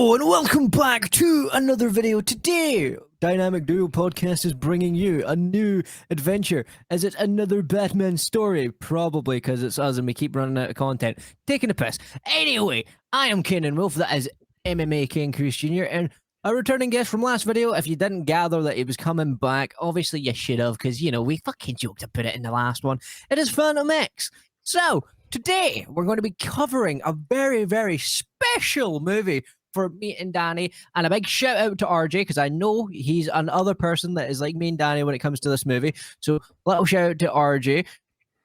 Hello and welcome back to another video. Today, Dynamic Duo Podcast is bringing you a new adventure. Is it another Batman story? Probably, because it's us and we keep running out of content. Taking a piss. Anyway, I am Kanan Wolf, that is MMA King Chris Jr., and a returning guest from last video. If you didn't gather that he was coming back, obviously you should have, because, you know, we fucking joked to put it in the last one. It is Phantom X. So, today, we're going to be covering a very, very special movie for me and Danny, and a big shout out to RJ, because I know he's another person that is like me and Danny when it comes to this movie. So, little shout out to RJ.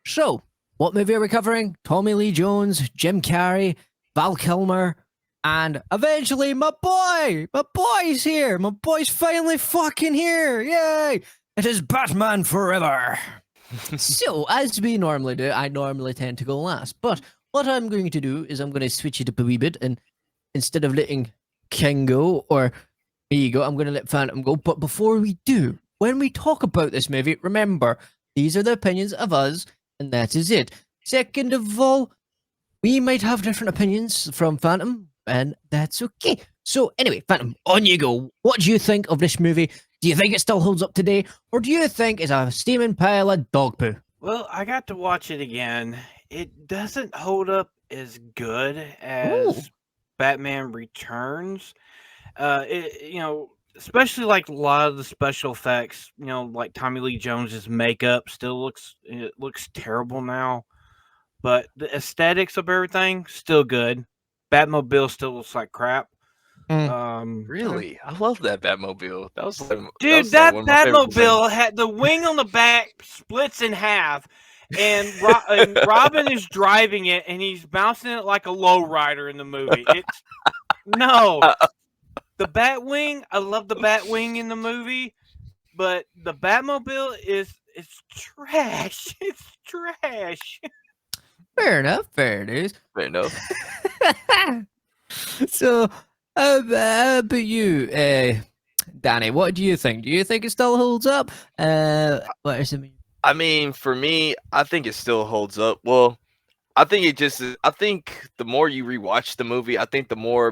So, what movie are we covering? Tommy Lee Jones, Jim Carrey, Val Kilmer, and eventually my boy! My boy's here! My boy's finally fucking here! Yay! It is Batman Forever! So, as we normally do, I normally tend to go last, but what I'm going to do is I'm going to switch it up a wee bit, and instead of letting King go, or me go, I'm going to let Phantom go. But before we do, when we talk about this movie, remember, these are the opinions of us, and that is it. Second of all, we might have different opinions from Phantom, and that's okay. So anyway, Phantom, on you go. What do you think of this movie? Do you think it still holds up today, or do you think it's a steaming pile of dog poo? Well, I got to watch it again. It doesn't hold up as good as Batman Returns. Especially like a lot of the special effects, like Tommy Lee Jones's makeup still looks terrible now. But the aesthetics of everything still good. Batmobile still looks like crap. Really? I love that Batmobile. That was like, dude, that Batmobile had the wing on the back splits in half, and Robin is driving it, and he's bouncing it like a lowrider in the movie. It's the Batwing. I love the Batwing in the movie, but the Batmobile it's trash. It's trash. Fair enough. Fair it is. Fair enough. So, how about you, Danny? What do you think? Do you think it still holds up? What is it? I mean, for me, I think it still holds up. Well, I think it just is. I think the more you rewatch the movie, I think the more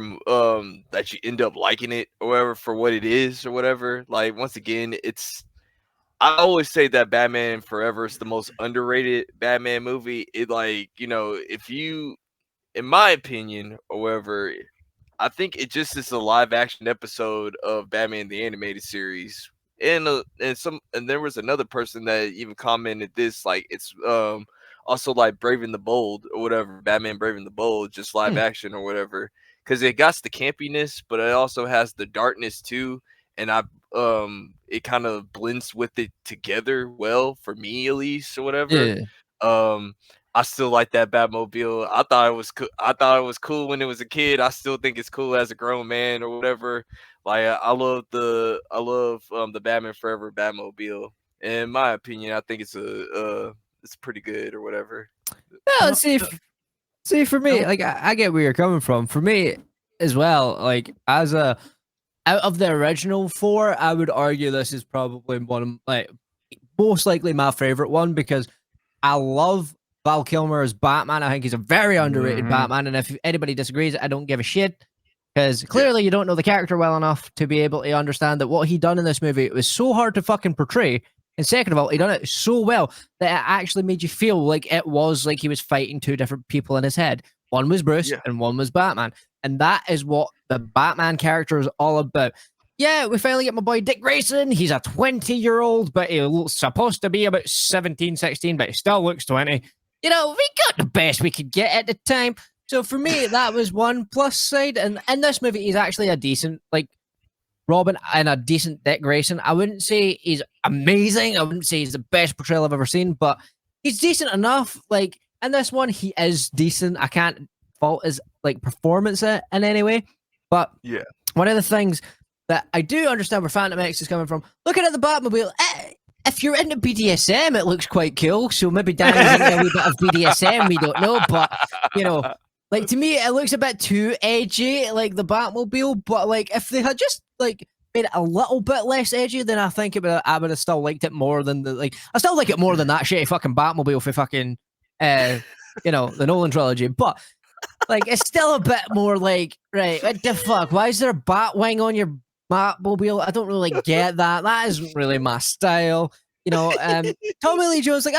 that you end up liking it or whatever for what it is or whatever. Like, once again, I always say that Batman Forever is the most underrated Batman movie. It, like, if you, in my opinion or whatever, I think it just is a live action episode of Batman the Animated Series. And there was another person that even commented this, like, it's also like Brave and the Bold or whatever, Batman Brave and the Bold, just live action or whatever, because it got the campiness, but it also has the darkness too, and it kind of blends with it together well, for me at least, or whatever. I still like that Batmobile. I thought it was cool when it was a kid. I still think it's cool as a grown man or whatever. Like, I love the Batman Forever Batmobile. In my opinion, I think it's pretty good or whatever. No, see, for me, like, I get where you're coming from. For me as well, like, out of the original four, I would argue this is probably one of, like, most likely my favorite one, because I love Val Kilmer as Batman. I think he's a very underrated Batman, and if anybody disagrees, I don't give a shit, because clearly you don't know the character well enough to be able to understand that what he done in this movie, it was so hard to fucking portray, and second of all, he done it so well that it actually made you feel like it was like he was fighting two different people in his head. One was Bruce and one was Batman, and that is what the Batman character is all about. Yeah, we finally get my boy Dickgrayson. He's a 20-year-old, but he's supposed to be about 17, 16, but he still looks 20. We got the best we could get at the time. So for me, that was one plus side. And in this movie, he's actually a decent, like, Robin and a decent Dickgrayson. I wouldn't say he's amazing. I wouldn't say he's the best portrayal I've ever seen, but he's decent enough. Like, in this one, he is decent. I can't fault his, like, performance in any way. But one of the things that I do understand where Phantom X is coming from, looking at the Batmobile, if you're into BDSM, it looks quite cool. So maybe Danny's into a wee bit of BDSM, we don't know. But, like, to me, it looks a bit too edgy, like the Batmobile. But, like, if they had just, like, made it a little bit less edgy, then I think I would have still liked it more than I still like it more than that shitty fucking Batmobile for fucking, the Nolan trilogy. But Like, it's still a bit more like, right, what the fuck? Why is there a bat wing on your Batmobile? I don't really get that. That isn't really my style. Tommy Lee Jones, like,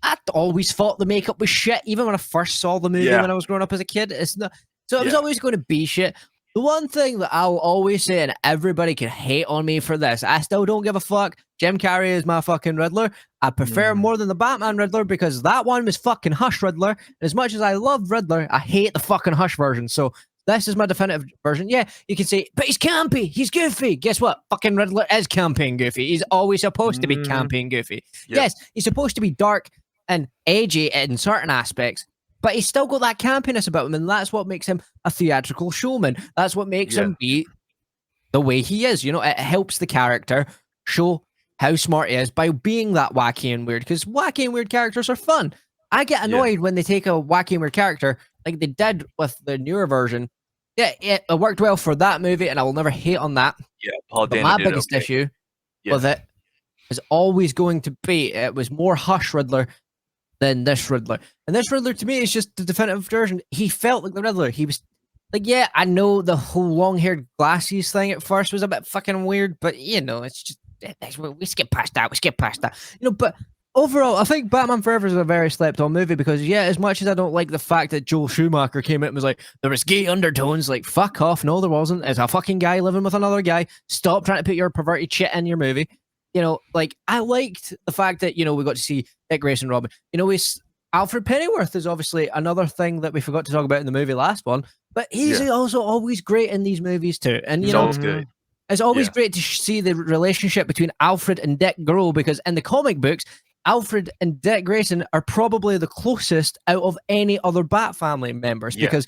I always thought the makeup was shit, even when I first saw the movie Yeah. when I was growing up as a kid. It's not, so it was Yeah. always going to be shit. The one thing that I'll always say, and everybody can hate on me for this, I still don't give a fuck. Jim Carrey is my fucking Riddler. I prefer him more than the Batman Riddler because that one was fucking Hush Riddler. And as much as I love Riddler, I hate the fucking Hush version. So this is my definitive version. Yeah, you can say, but he's campy. He's goofy. Guess what? Fucking Riddler is campy and goofy. He's always supposed to be campy and goofy. Yeah. Yes, he's supposed to be dark and edgy in certain aspects, but he's still got that campiness about him, and that's what makes him a theatrical showman. That's what makes him be the way he is. It helps the character show how smart he is by being that wacky and weird, because wacky and weird characters are fun. I get annoyed when they take a wacky and weird character, like they did with the newer version. Yeah, it worked well for that movie, and I will never hate on that. Yeah, Paul But Dano my did biggest okay. issue with it is always going to be, it was more Hush Riddler than this Riddler. And this Riddler, to me, is just the definitive version. He felt like the Riddler. He was like, yeah, I know the whole long-haired glasses thing at first was a bit fucking weird, but, it's just, we skip past that. But overall, I think Batman Forever is a very slept-on movie because, as much as I don't like the fact that Joel Schumacher came out and was like, there was gay undertones, like, fuck off. No, there wasn't. It's a fucking guy living with another guy. Stop trying to put your perverted shit in your movie. I liked the fact that, we got to see Dick Grayson Robin. Alfred Pennyworth is obviously another thing that we forgot to talk about in the movie last one, but he's also always great in these movies too. And, He's always good. It's always great to see the relationship between Alfred and Dick grow, because in the comic books, Alfred and Dick Grayson are probably the closest out of any other Bat family members, because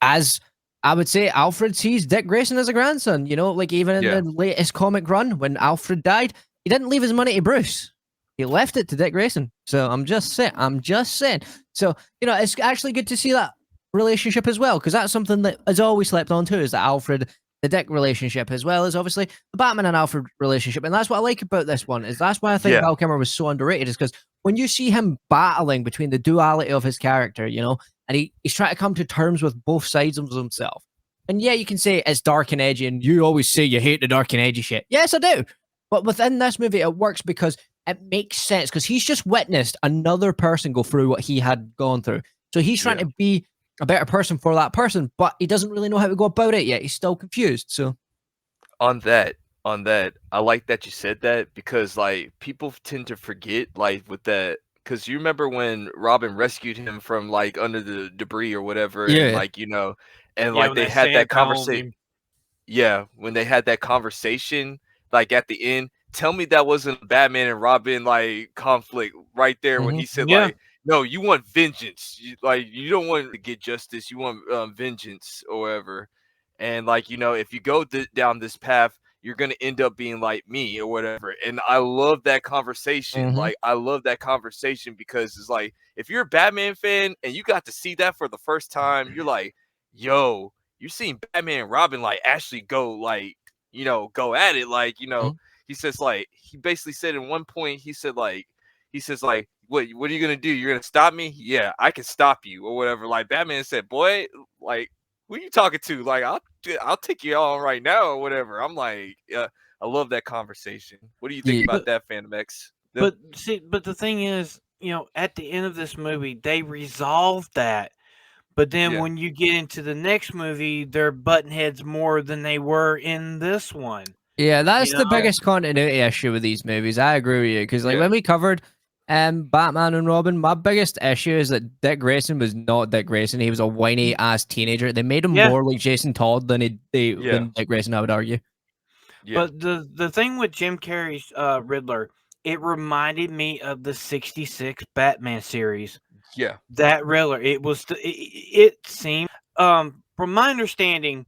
as I would say, Alfred sees Dick Grayson as a grandson, like even in the latest comic run, when Alfred died, he didn't leave his money to Bruce. He left it to Dick Grayson. So I'm just saying. So, it's actually good to see that relationship as well, because that's something that is always slept on too, is the Alfred, the Dick relationship, as well as obviously the Batman and Alfred relationship. And that's what I like about this one, is that's why I think Valkilmer was so underrated, is because when you see him battling between the duality of his character, and he's trying to come to terms with both sides of himself. And you can say it's dark and edgy, and you always say you hate the dark and edgy shit. Yes, I do. But within this movie, it works because it makes sense, because he's just witnessed another person go through what he had gone through. So he's trying to be a better person for that person, but he doesn't really know how to go about it yet. He's still confused. So on that, I like that you said that, because like people tend to forget, like with that, because you remember when Robin rescued him from like under the debris or whatever, and like and like they had that conversation. Yeah, when they had that conversation, like at the end, tell me that wasn't Batman and Robin like conflict right there when he said like, no, you want vengeance, you don't want to get justice, you want vengeance or whatever, and like if you go down this path, you're gonna end up being like me or whatever. And I love that conversation. Like I love that conversation, because it's like, if you're a Batman fan and you got to see that for the first time, you're like, yo, you're seeing Batman and Robin like actually go like, go at it. Like, he says like, he basically said in one point, he says like, what are you gonna do? You're gonna stop me? Yeah, I can stop you or whatever. Like Batman said, boy, like, who are you talking to? Like, I'll take you on right now or whatever. I'm like, I love that conversation. What do you think about that, Phantom X? But the thing is, at the end of this movie, they resolved that. But then when you get into the next movie, they're button heads more than they were in this one. Yeah, that's the biggest continuity issue with these movies. I agree with you, because like when we covered Batman and Robin, my biggest issue is that Dick Grayson was not Dick Grayson. He was a whiny ass teenager. They made him more like Jason Todd than than Dick Grayson, I would argue. But the thing with Jim Carrey's Riddler, it reminded me of the '66 Batman series. Yeah, that Riddler. It seemed, from my understanding,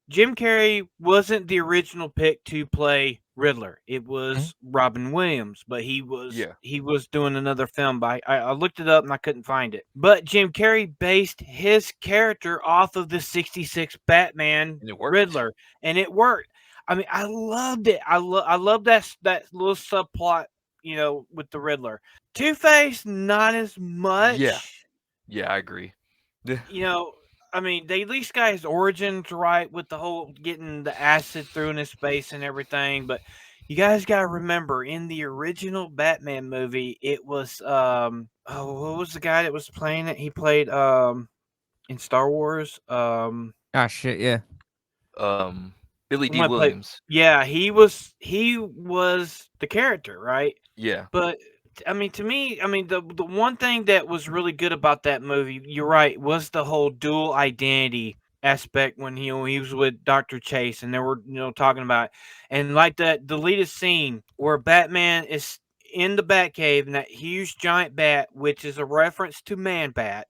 Jim Carrey wasn't the original pick to play Riddler. It was Robin Williams, but he was doing another film. I looked it up and I couldn't find it. But Jim Carrey based his character off of the '66 Batman Riddler, and it worked. I mean, I loved it. I love that little subplot, with the Riddler. Two-Face, not as much. Yeah, I agree. you know, I mean, they at least got his origins right with the whole getting the acid through in his face and everything. But you guys got to remember, in the original Batman movie, it was what was the guy that was playing it? He played in Star Wars. Ah, shit, yeah. Billy D. Someone played- Williams. Yeah, he was the character, right? Yeah. But I mean, to me, I mean, the one thing that was really good about that movie, you're right, was the whole dual identity aspect when he was with Dr. Chase and they were talking about it. And like that deleted scene where Batman is in the Batcave and that huge giant bat, which is a reference to Man Bat,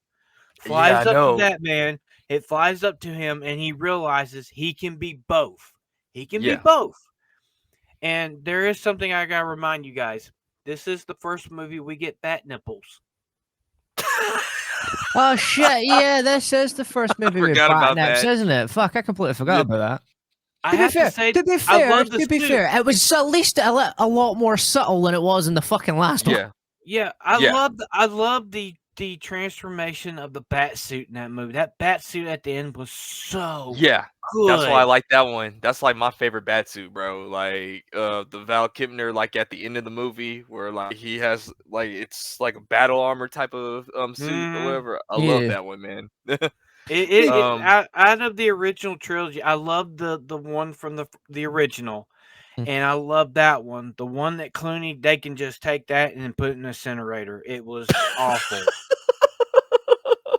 Yeah, I flies up to know. Batman. It flies up to him and he realizes he can be both. He can be Yeah. both. And there is something I gotta remind you guys. This is the first movie we get bat nipples. Oh shit! Yeah, this is the first movie with forgot about Batnips, that. isn't it? Fuck, I completely forgot Yeah. about that. I To be have fair, to say, to be I fair, love the to be suit. fair, it was at least a lot more subtle than it was in the fucking last one. Yeah. Yeah, I love the transformation of the bat suit in that movie. That bat suit at the end was so Yeah. good. That's why I like that one. That's like my favorite Batsuit, bro. Like the valkilmer, like at the end of the movie, where like he has like it's like a battle armor type of suit or whatever. I love Yeah. that one, man. Out of the original trilogy, I love the one from the original, and I love that one. The one that Clooney, they can just take that and then put it in an incinerator. It was awful.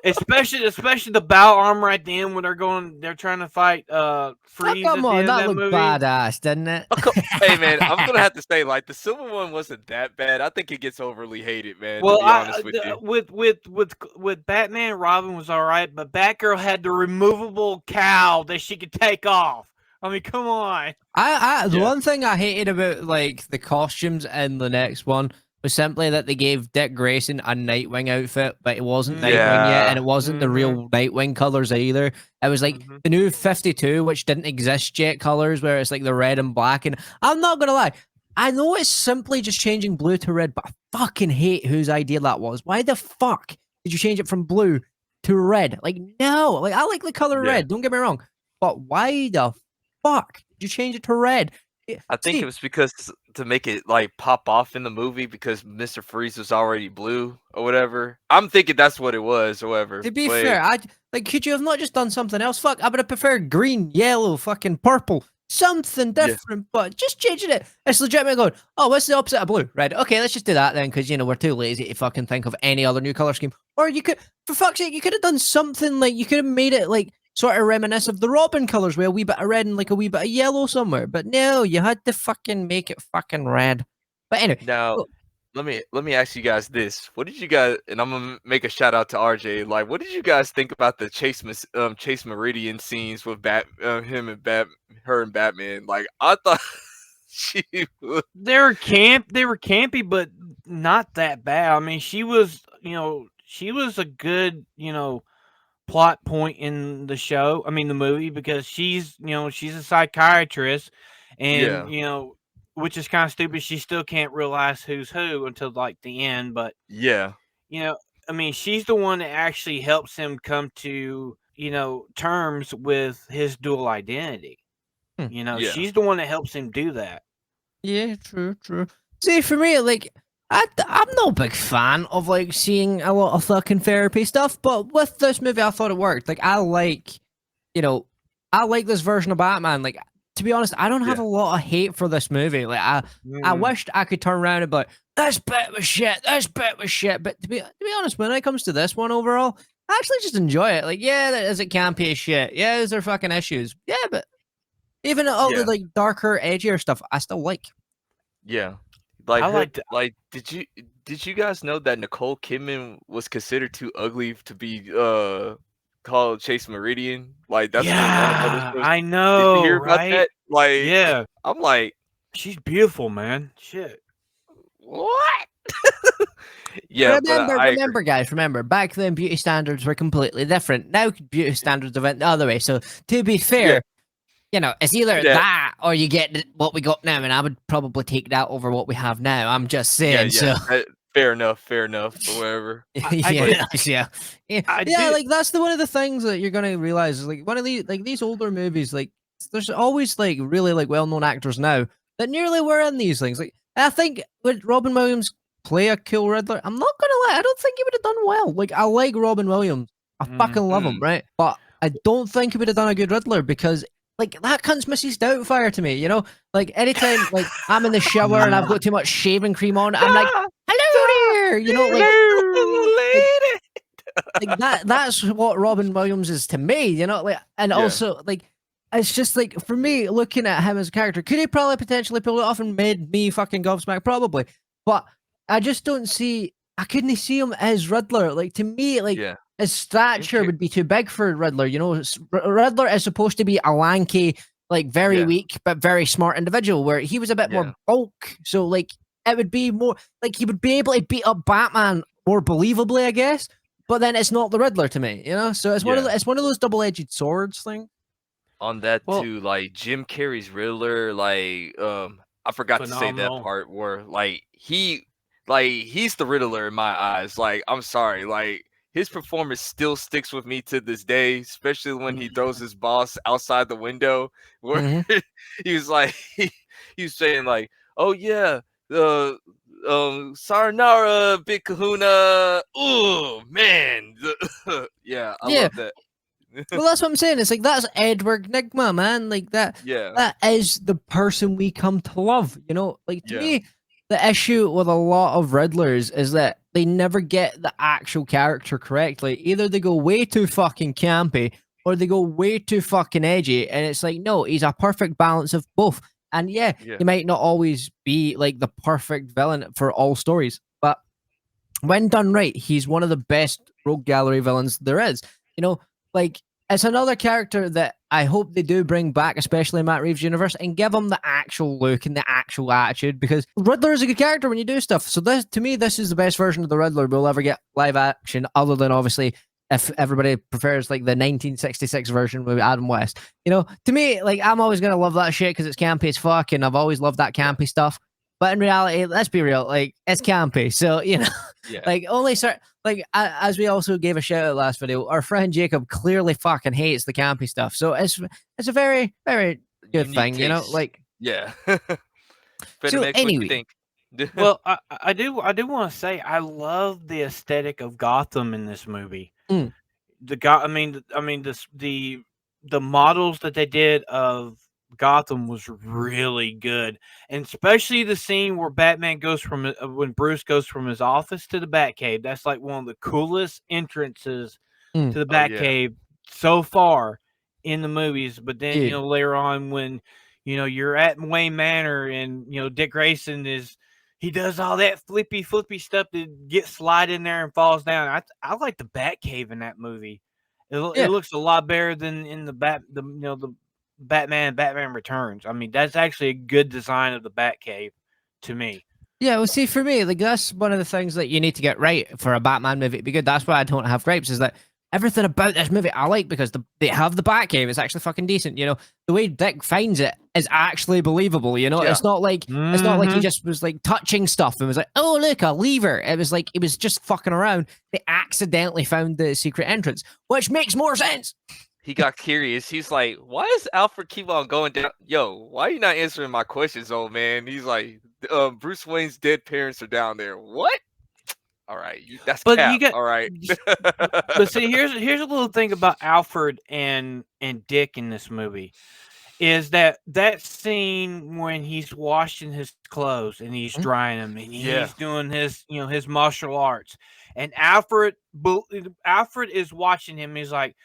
Especially the bow armor at the end when they're trying to fight Freeze Come at the on, end that of that looked movie. badass, didn't it? Hey man, I'm gonna have to say like the silver one wasn't that bad. I think it gets overly hated, man. Well, to be honest with you. with Batman, Robin was all right, but Batgirl had the removable cowl that she could take off. I mean, come on. The one thing I hated about like the costumes in the next one was simply that they gave Dick Grayson a Nightwing outfit, but it wasn't Nightwing yet, and it wasn't the real Nightwing colors either. It was like the new 52, which didn't exist yet colors, where it's like the red and black. And I'm not gonna lie, I know it's simply just changing blue to red, but I fucking hate whose idea that was. Why the fuck did you change it from blue to red? Like, no, like I like the color red. Don't get me wrong, but why the fuck did you change it to red? I think it was because to make it like pop off in the movie because Mr. Freeze was already blue or whatever. I'm thinking that's what it was or whatever. To be fair, could you have not just done something else? Fuck, I would have preferred green, yellow, fucking purple. Something different, but just changing it. It's legitimately going, oh, what's the opposite of blue? Red. Okay, let's just do that then, because, we're too lazy to fucking think of any other new color scheme. Or you could, for fuck's sake, you could have done something like, you could have made it like, sort of reminisce of the Robin colors with a wee bit of red and like a wee bit of yellow somewhere. But no, you had to fucking make it fucking red. But anyway. Now, let me ask you guys this. What did you guys, and I'm going to make a shout out to RJ, like, what did you guys think about the Chase Meridian scenes with him and her and Batman? Like, I thought they were campy, but not that bad. I mean, she was a good, plot point in the show. I mean, the movie, because she's a psychiatrist, and which is kind of stupid. She still can't realize who's who until like the end. But I mean, she's the one that actually helps him come to terms with his dual identity. She's the one that helps him do that. Yeah, true. See, for me, like, I'm no big fan of like seeing a lot of fucking therapy stuff, but with this movie, I thought it worked. Like, I like this version of Batman. Like, to be honest, I don't have a lot of hate for this movie. Like, I wished I could turn around and be like, this bit was shit. But to be honest, when it comes to this one overall, I actually just enjoy it. Like, yeah, is it campy as shit? Yeah, is there fucking issues? Yeah, but even all the like darker, edgier stuff, I still like. Yeah. Like, did you guys know that Nicole Kidman was considered too ugly to be called Chase Meridian? Like, that's I know. Did you hear about that? Like, I'm like, she's beautiful, man. Shit. What? Yeah, remember, guys. Remember, back then beauty standards were completely different. Now beauty standards went the other way. So to be fair. It's either that or you get what we got now, and I would probably take that over what we have now. I'm just saying. Yeah. Fair enough, or whatever. Yeah. I Yeah, do. like that's one of the things that you're gonna realize is like one of these older movies, like there's always like really like well-known actors now that nearly were in these things. Like I think would Robin Williams play a cool Riddler? I'm not gonna lie, I don't think he would have done well. Like I like Robin Williams. I fucking love him, right? But I don't think he would have done a good Riddler because like that cunt's Mrs. Doubtfire to me, you know? Like anytime like I'm in the shower and I've got too much shaving cream on, I'm like, hello there, you know, like that's what Robin Williams is to me, you know, like and also like it's just like for me looking at him as a character, could he probably potentially pull it off and made me fucking gobsmacked? Probably. But I just don't see I couldn't see him as Riddler. Like to me, like his stature would be too big for Riddler, you know. Riddler is supposed to be a lanky, like very weak but very smart individual, where he was a bit more bulk. So like it would be more like he would be able to beat up Batman more believably, I guess. But then it's not the Riddler to me, you know. So it's one of those double-edged swords thing. On that too, like Jim Carrey's Riddler, like I forgot to say that part where like he's the Riddler in my eyes. Like I'm sorry, like his performance still sticks with me to this day, especially when he throws his boss outside the window. Where he was like, he was saying like, "Oh yeah, Sayonara, Big Kahuna." Oh man, I love that. Well, that's what I'm saying. It's like that's Edward Nygma, man. Like that. That is the person we come to love. You know, like to me, the issue with a lot of Riddlers is that they never get the actual character correct. Like either they go way too fucking campy or they go way too fucking edgy, and it's like no, he's a perfect balance of both. And he might not always be like the perfect villain for all stories, but when done right, he's one of the best rogue gallery villains there is. You know, like it's another character that I hope they do bring back, especially in Matt Reeves' universe, and give him the actual look and the actual attitude. Because Riddler is a good character when you do stuff. So this, to me, this is the best version of the Riddler we'll ever get live action, other than obviously if everybody prefers like the 1966 version with Adam West. You know, to me, like I'm always gonna love that shit because it's campy as fuck, and I've always loved that campy stuff. But in reality, let's be real, like it's campy. So you know, like only certain. Like as we also gave a shout out last video, our friend Jacob clearly fucking hates the campy stuff. So it's a very very good thing, you know. Like so anyway, well, I do want to say I love the aesthetic of Gotham in this movie. I mean the models that they did of Gotham was really good, and especially the scene where Batman goes from when Bruce goes from his office to the Batcave. That's like one of the coolest entrances to the Batcave so far in the movies. But then you know later on when you know you're at Wayne Manor and you know Dick Grayson he does all that flippy stuff to get slide in there and falls down. I like the Batcave in that movie. It looks a lot better than in the Batman Returns. I mean, that's actually a good design of the Batcave to me. Yeah, well, see, for me, like that's one of the things that you need to get right for a Batman movie to be good. That's why I don't have gripes. Is that everything about this movie I like because they have the Batcave. It's actually fucking decent. You know, the way Dick finds it is actually believable. You know, it's not like he just was like touching stuff and was like, oh look, a lever. It was like he was just fucking around. They accidentally found the secret entrance, which makes more sense. He got curious. He's like, why is Alfred keep on going down? Yo, why are you not answering my questions, old man? He's like, Bruce Wayne's dead parents are down there. What? All right, that's cap. You got all right. But see, here's a little thing about Alfred and Dick in this movie is that scene when he's washing his clothes and he's drying them and he's doing his his martial arts, and Alfred is watching him. He's like,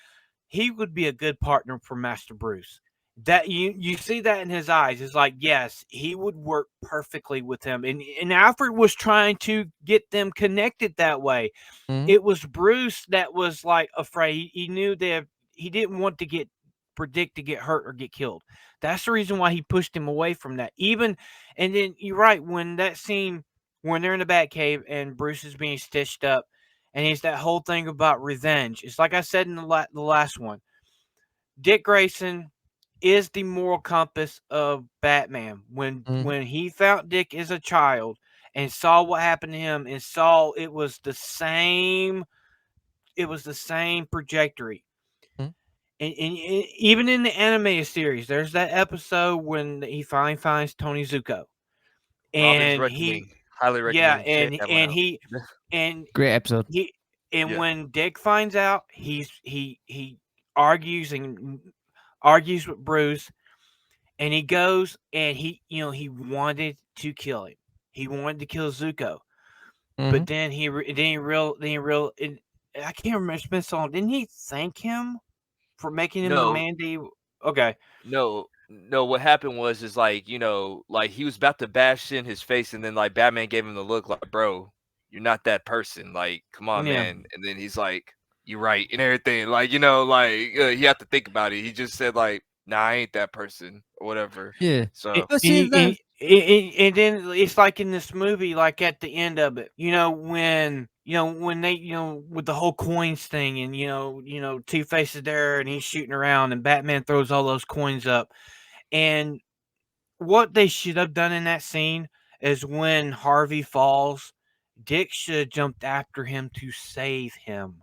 he would be a good partner for Master Bruce. That you see that in his eyes. It's like, yes, he would work perfectly with him. And Alfred was trying to get them connected that way. It was Bruce that was like afraid. He knew that he didn't want to predict to get hurt or get killed. That's the reason why he pushed him away from that. And then you're right, when that scene when they're in the Batcave and Bruce is being stitched up, and it's that whole thing about revenge. It's like I said in the last one. Dick Grayson is the moral compass of Batman. When he found Dick as a child and saw what happened to him and saw it was the same trajectory. Mhm. And even in the animated series, there's that episode when he finally finds Tony Zuko. Robin's And Reckoning. Highly yeah, recommend. Check that one out. Great episode. Yeah. When Dick finds out, he argues with Bruce, and he goes and he wanted to kill him. He wanted to kill Zuko, but then he and I can't remember. It's been so long. Didn't he thank him for making him the No. man? Okay. No, what happened was like, like he was about to bash in his face, and then like Batman gave him the look like, bro, you're not that person. Like, come on, Yeah. man. And then he's like, you're right, and everything. Like, he had to think about it. He just said like, nah, I ain't that person or whatever. Yeah. So But see, and then it's like in this movie, like at the end of it, when they, with the whole coins thing, and Two-Face is there and he's shooting around, and Batman throws all those coins up, and what they should have done in that scene is when Harvey falls, Dick should have jumped after him to save him.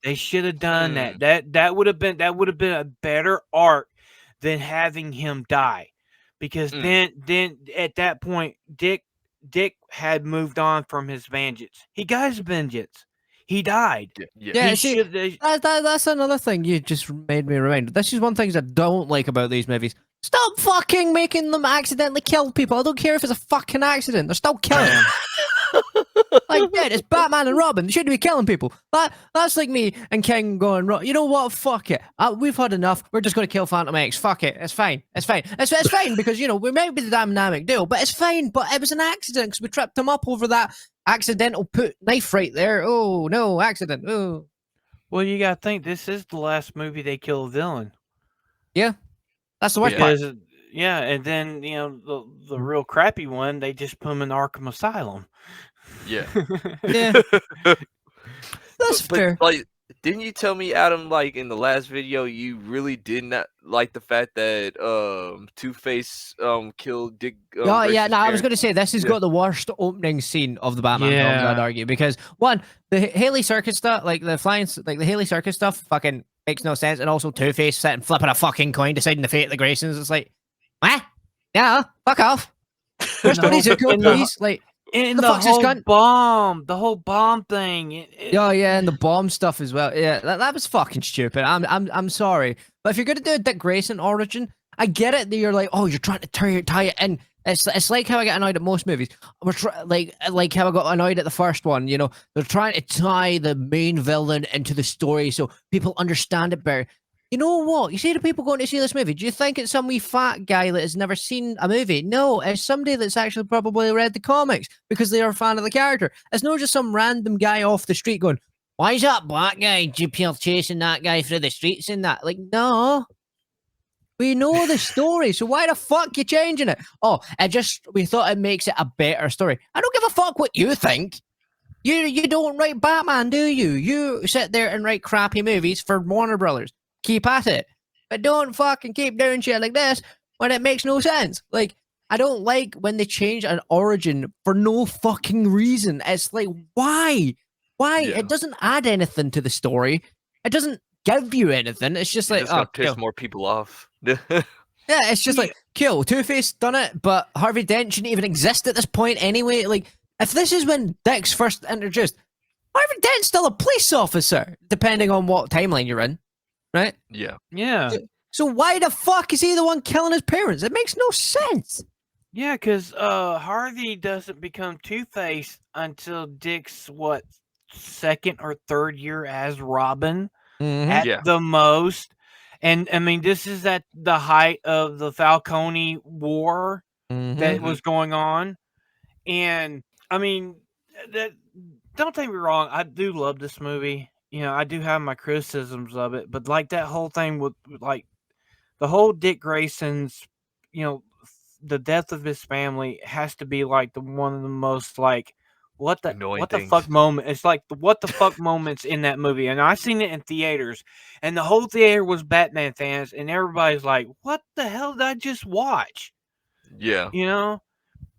They should have done that. That would have been a better arc than having him die, because then at that point Dick had moved on from his vengeance. He got his vengeance. He died. Yeah, see, that's another thing you just made me remind. This is one thing I don't like about these movies. Stop fucking making them accidentally kill people. I don't care if it's a fucking accident. They're still killing them. Like, yeah, it's Batman and Robin. They shouldn't be killing people. That's like me and King going, you know what? Fuck it. We've had enough. We're just going to kill Phantom X. Fuck it. It's fine. It's fine. It's fine because, we might be the dynamic duo, but it's fine. But it was an accident because we tripped him up over that accidental put knife right there. Oh, no, accident. Oh. Well, you got to think, this is the last movie they kill a villain. Yeah. That's the worst part. Yeah, and then, the real crappy one, they just put him in Arkham Asylum. Yeah. Yeah. That's fair. Like, didn't you tell me, Adam, like in the last video, you really did not like the fact that Two-Face killed Dick? I was going to say this has got the worst opening scene of the Batman films, I'd argue, because one, the Haley Circus stuff, like the Haley Circus stuff, fucking makes no sense, and also Two-Face sitting flipping a fucking coin, deciding the fate of the Graysons. It's like, what? Yeah, fuck off. Where's Tony Zuko, please? Like. And the whole bomb thing. Yeah, and the bomb stuff as well. Yeah, that was fucking stupid. I'm sorry, but if you're gonna do a Dick Grayson origin, I get it that you're like, oh, you're trying to tie it in. It's like how I get annoyed at most movies. We're like how I got annoyed at the first one. They're trying to tie the main villain into the story so people understand it better. You know what? You see the people going to see this movie. Do you think it's some wee fat guy that has never seen a movie? No, it's somebody that's actually probably read the comics because they are a fan of the character. It's not just some random guy off the street going, why is that black guy chasing that guy through the streets and that? Like, no. We know the story, so why the fuck you changing it? Oh, we thought it makes it a better story. I don't give a fuck what you think. You don't write Batman, do you? You sit there and write crappy movies for Warner Brothers. Keep at it, but don't fucking keep doing shit like this when it makes no sense. Like, I don't like when they change an origin for no fucking reason. It's like, why? Yeah. It doesn't add anything to the story. It doesn't give you anything. It's just like, piss more people off. Yeah, it's just like, cool, Two-Face done it, but Harvey Dent shouldn't even exist at this point anyway. Like, if this is when Dick's first introduced, Harvey Dent's still a police officer, depending on what timeline you're in. Right? Yeah. So why the fuck is he the one killing his parents? It makes no sense. Yeah, because Harvey doesn't become Two-Face until Dick's second or third year as Robin at the most. And I mean, this is at the height of the Falcone War that was going on. And I mean, don't take me wrong, I do love this movie. I do have my criticisms of it, but like that whole thing with like the whole Dick Grayson's, the death of his family has to be like one of the most like what the fuck moment. It's like the what the fuck moments in that movie, and I seen it in theaters, and the whole theater was Batman fans, and everybody's like, "What the hell did I just watch?" Yeah,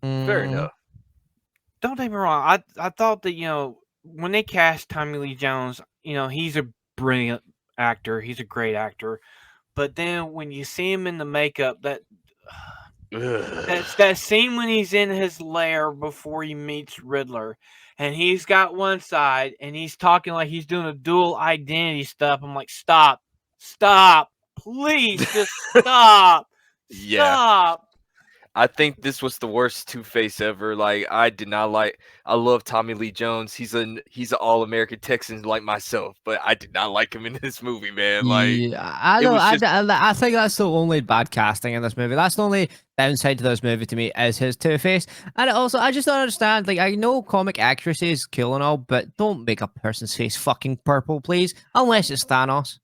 Fair enough. don't take me wrong. I thought that when they cast Tommy Lee Jones, he's a brilliant actor. He's a great actor. But then when you see him in the makeup, that's that scene when he's in his lair before he meets Riddler, and he's got one side and he's talking like he's doing a dual identity stuff. I'm like, stop, please, just stop, Yeah. stop. I think this was the worst Two-Face ever. Like, I did not like. I love Tommy Lee Jones. He's an all-American Texan like myself, but I did not like him in this movie, man. Like, Yeah, I it know. was just I think that's the only bad casting in this movie. That's the only downside to this movie to me is his Two-Face. And also, I just don't understand. Like, I know comic accuracy is cool and all, but don't make a person's face fucking purple, please. Unless it's Thanos.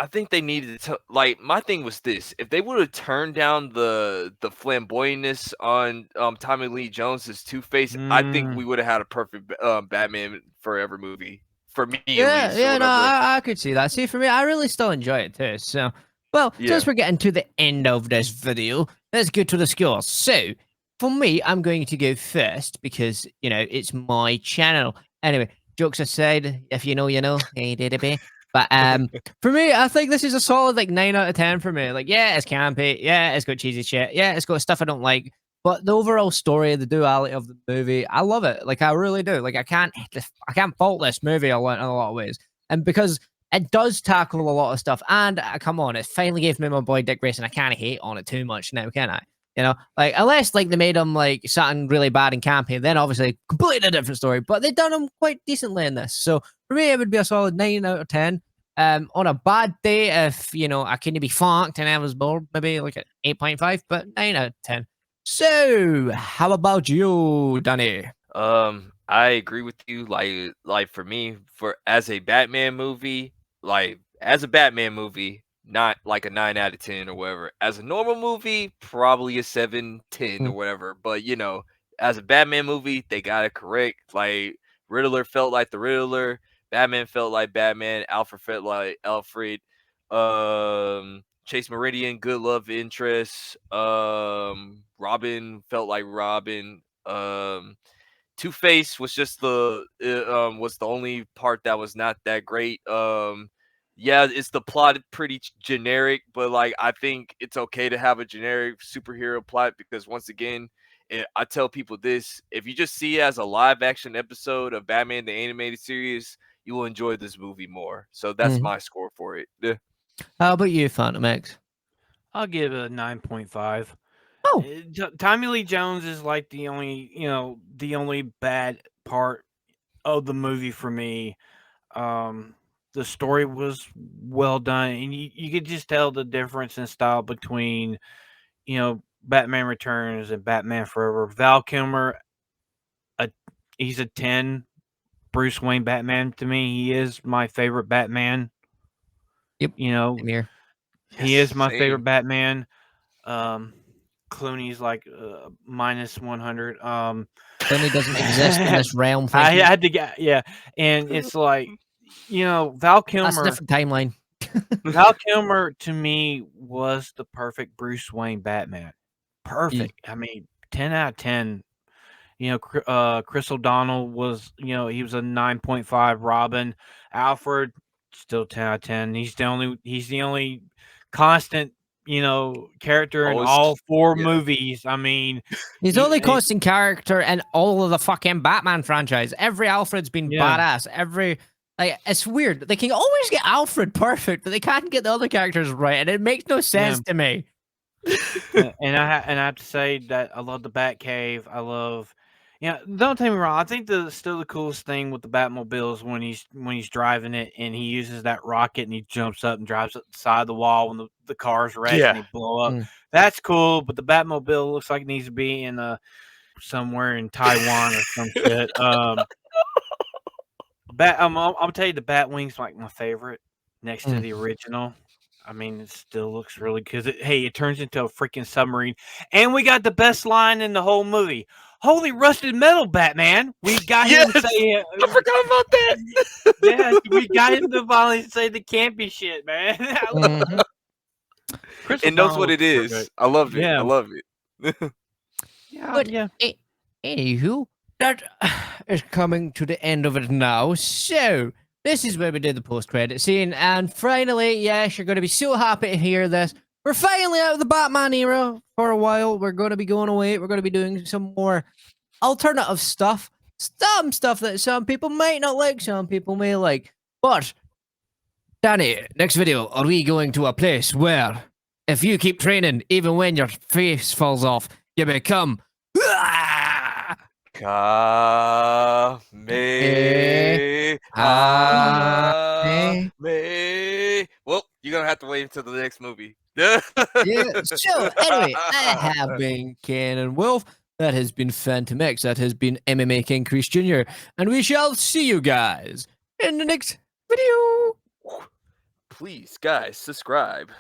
I think they needed to like my thing was this. If they would have turned down the flamboyantness on Tommy Lee Jones's Two-Face, I think we would have had a perfect Batman Forever movie. For me at Yeah, least. yeah, no, I could see that. See, for me, I really still enjoy it too. So, well, Yeah. since we're getting to the end of this video, let's get to the scores. So, for me, I'm going to go first because, it's my channel. Anyway, jokes aside, if you know, you know. Hey, did But for me, I think this is a solid 9 out of 10 for me. Like, yeah, it's campy. Yeah, it's got cheesy shit. Yeah, it's got stuff I don't like. But the overall story, the duality of the movie, I love it. Like, I really do. Like, I can't fault this movie in a lot of ways. And because it does tackle a lot of stuff. And come on, it finally gave me my boy dickgrayson. I can't hate on it too much now, can I? Unless they made him something really bad and campy, then obviously completely different story. But they've done him quite decently in this. So for me, it would be a solid 9 out of 10. On a bad day, if I couldn't be funked and I was bored, maybe an 8.5, but 9 out of 10. So, how about you, Danny? I agree with you. Like for me, as a Batman movie, not like a 9 out of 10 or whatever. As a normal movie, probably a 7, 10 or whatever. But as a Batman movie, they got it correct. Like Riddler felt like the Riddler, Batman felt like Batman, Alfred felt like Alfred. Chase Meridian, good love interest. Robin felt like Robin. Two-Face was just was the only part that was not that great. Yeah, it's the plot pretty generic, but I think it's okay to have a generic superhero plot because once again, I tell people this: if you just see it as a live action episode of Batman the Animated Series, you will enjoy this movie more. So that's my score for it. Yeah. How about you, Phantom X? I'll give it a 9.5. Oh, Tommy Lee Jones is like the only bad part of the movie for me. The story was well done, and you could just tell the difference in style between Batman Returns and Batman Forever. Val Kilmer, he's a 10. Bruce Wayne Batman to me, he is my favorite Batman. yep. Same here. He is my Same. favorite Batman. Clooney's minus 100. Clooney doesn't exist in this realm. I had to get and it's Val Kilmer. That's a different timeline. Val Kilmer to me was the perfect Bruce Wayne Batman. Perfect. I mean, 10 out of 10. Chris O'Donnell was, he was a 9.5. Robin, Alfred, still 10 out of 10. He's the only constant, character in all 4 movies. I mean, he's the only constant character in all of the fucking Batman franchise. Every Alfred's been badass. It's weird. They can always get Alfred perfect, but they can't get the other characters right, and it makes no sense to me. And I have to say that I love the Batcave. I love, don't take me wrong. I think still the coolest thing with the Batmobile is when he's driving it and he uses that rocket and he jumps up and drives up the side of the wall when the car's wrecked and they blow up. That's cool, but the Batmobile looks like it needs to be in somewhere in Taiwan or some shit. I'll tell you, the Batwing's like my favorite next to the original. I mean, it still looks really good. It turns into a freaking submarine. And we got the best line in the whole movie. Holy rusted metal, Batman. We got him to say... I forgot about that. Yeah, we got him to finally say the campy shit, man. It knows what it is. I love it. Yeah. I love it. Anywho, that is coming to the end of it now. So this is where we did the post-credit scene, and finally, yes, you're going to be so happy to hear this. We're finally out of the Batman era for a while. We're going to be going away. We're going to be doing some more alternative stuff. Some stuff that some people might not like, some people may like. But, Danny, next video, are we going to a place where if you keep training, even when your face falls off, you become... Well, you're gonna have to wait until the next movie. Yeah, so anyway, I have been Ken and Wolf. That has been Phantom X. That has been MMA King Chris Jr. And we shall see you guys in the next video. Please, guys, subscribe.